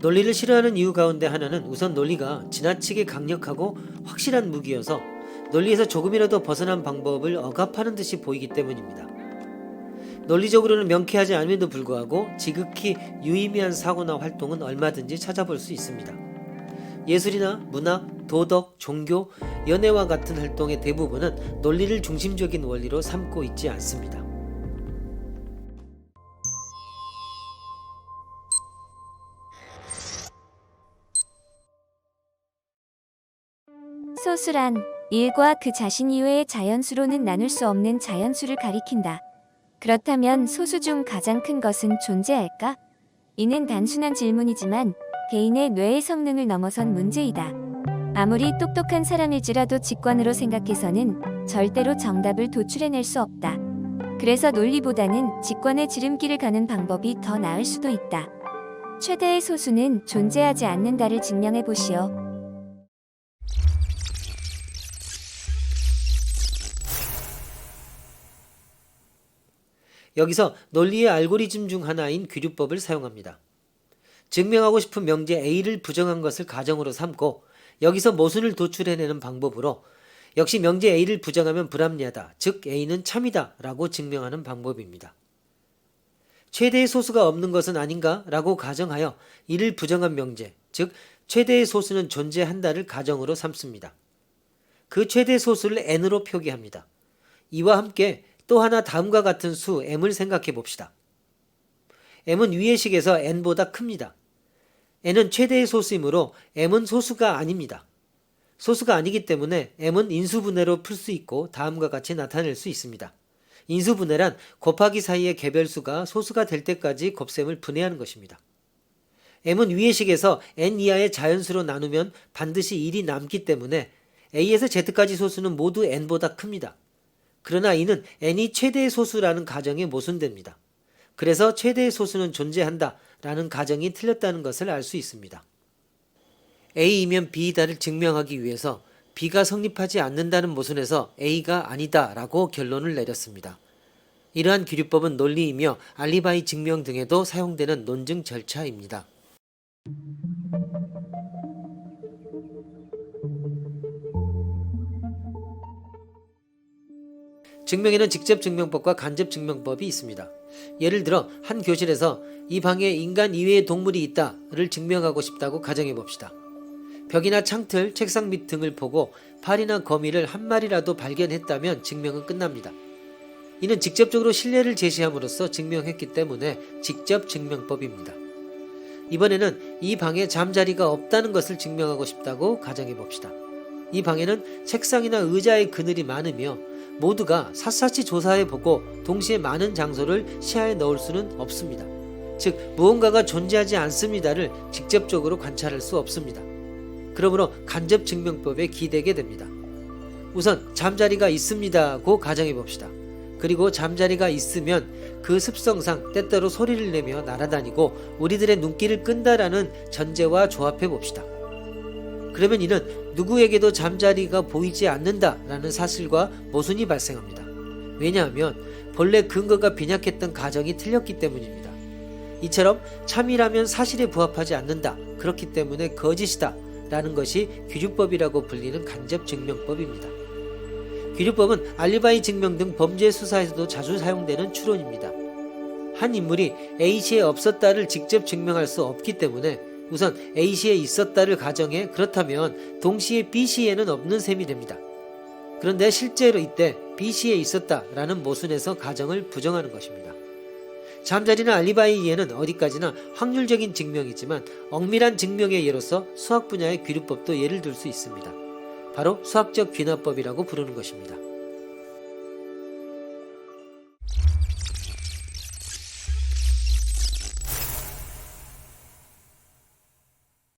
논리를 싫어하는 이유 가운데 하나는 우선 논리가 지나치게 강력하고 확실한 무기여서 논리에서 조금이라도 벗어난 방법을 억압하는 듯이 보이기 때문입니다. 논리적으로는 명쾌하지 않음에도 불구하고 지극히 유의미한 사고나 활동은 얼마든지 찾아볼 수 있습니다. 예술이나 문학, 도덕, 종교, 연애와 같은 활동의 대부분은 논리를 중심적인 원리로 삼고 있지 않습니다. 소수란 일과 그 자신 이외의 자연수로는 나눌 수 없는 자연수를 가리킨다. 그렇다면 소수 중 가장 큰 것은 존재할까? 이는 단순한 질문이지만 개인의 뇌의 성능을 넘어선 문제이다. 아무리 똑똑한 사람일지라도 직관으로 생각해서는 절대로 정답을 도출해낼 수 없다. 그래서 논리보다는 직관의 지름길을 가는 방법이 더 나을 수도 있다. 최대의 소수는 존재하지 않는다를 증명해 보시오. 여기서 논리의 알고리즘 중 하나인 귀류법을 사용합니다. 증명하고 싶은 명제 A를 부정한 것을 가정으로 삼고 여기서 모순을 도출해내는 방법으로 역시 명제 A를 부정하면 불합리하다, 즉 A는 참이다 라고 증명하는 방법입니다. 최대의 소수가 없는 것은 아닌가 라고 가정하여 이를 부정한 명제, 즉 최대의 소수는 존재한다를 가정으로 삼습니다. 그 최대 소수를 n으로 표기합니다. 이와 함께 또 하나 다음과 같은 수 m을 생각해 봅시다. m은 위의 식에서 n보다 큽니다. n은 최대의 소수이므로 m은 소수가 아닙니다. 소수가 아니기 때문에 m은 인수분해로 풀 수 있고 다음과 같이 나타낼 수 있습니다. 인수분해란 곱하기 사이의 개별수가 소수가 될 때까지 곱셈을 분해하는 것입니다. m은 위의 식에서 n 이하의 자연수로 나누면 반드시 1이 남기 때문에 a에서 z까지 소수는 모두 n보다 큽니다. 그러나 이는 n이 최대의 소수라는 가정에 모순됩니다. 그래서 최대의 소수는 존재한다 라는 가정이 틀렸다는 것을 알 수 있습니다. A이면 B이다를 증명하기 위해서 B가 성립하지 않는다는 모순에서 A가 아니다 라고 결론을 내렸습니다. 이러한 귀류법은 논리이며 알리바이 증명 등에도 사용되는 논증 절차입니다. 증명에는 직접 증명법과 간접 증명법이 있습니다. 예를 들어 한 교실에서 이 방에 인간 이외의 동물이 있다를 증명하고 싶다고 가정해 봅시다. 벽이나 창틀, 책상 밑 등을 보고 팔이나 거미를 한 마리라도 발견했다면 증명은 끝납니다. 이는 직접적으로 신뢰를 제시함으로써 증명했기 때문에 직접 증명법입니다. 이번에는 이 방에 잠자리가 없다는 것을 증명하고 싶다고 가정해 봅시다. 이 방에는 책상이나 의자의 그늘이 많으며 모두가 샅샅이 조사해보고 동시에 많은 장소를 시야에 넣을 수는 없습니다. 즉 무언가가 존재하지 않습니다를 직접적으로 관찰할 수 없습니다. 그러므로 간접 증명법에 기대게 됩니다. 우선 잠자리가 있습니다고 가정해 봅시다. 그리고 잠자리가 있으면 그 습성상 때때로 소리를 내며 날아다니고 우리들의 눈길을 끈다라는 전제와 조합해 봅시다. 그러면 이는 누구에게도 잠자리가 보이지 않는다라는 사실과 모순이 발생합니다. 왜냐하면 본래 근거가 빈약했던 가정이 틀렸기 때문입니다. 이처럼 참이라면 사실에 부합하지 않는다, 그렇기 때문에 거짓이다 라는 것이 귀류법이라고 불리는 간접 증명법입니다. 귀류법은 알리바이 증명 등 범죄 수사에서도 자주 사용되는 추론입니다. 한 인물이 A시에 없었다를 직접 증명할 수 없기 때문에 우선 A시에 있었다를 가정해 그렇다면 동시에 B시에는 없는 셈이 됩니다. 그런데 실제로 이때 B시에 있었다라는 모순에서 가정을 부정하는 것입니다. 잠자리나 알리바이 이해는 어디까지나 확률적인 증명이지만 엄밀한 증명의 예로서 수학 분야의 귀류법도 예를 들 수 있습니다. 바로 수학적 귀납법이라고 부르는 것입니다.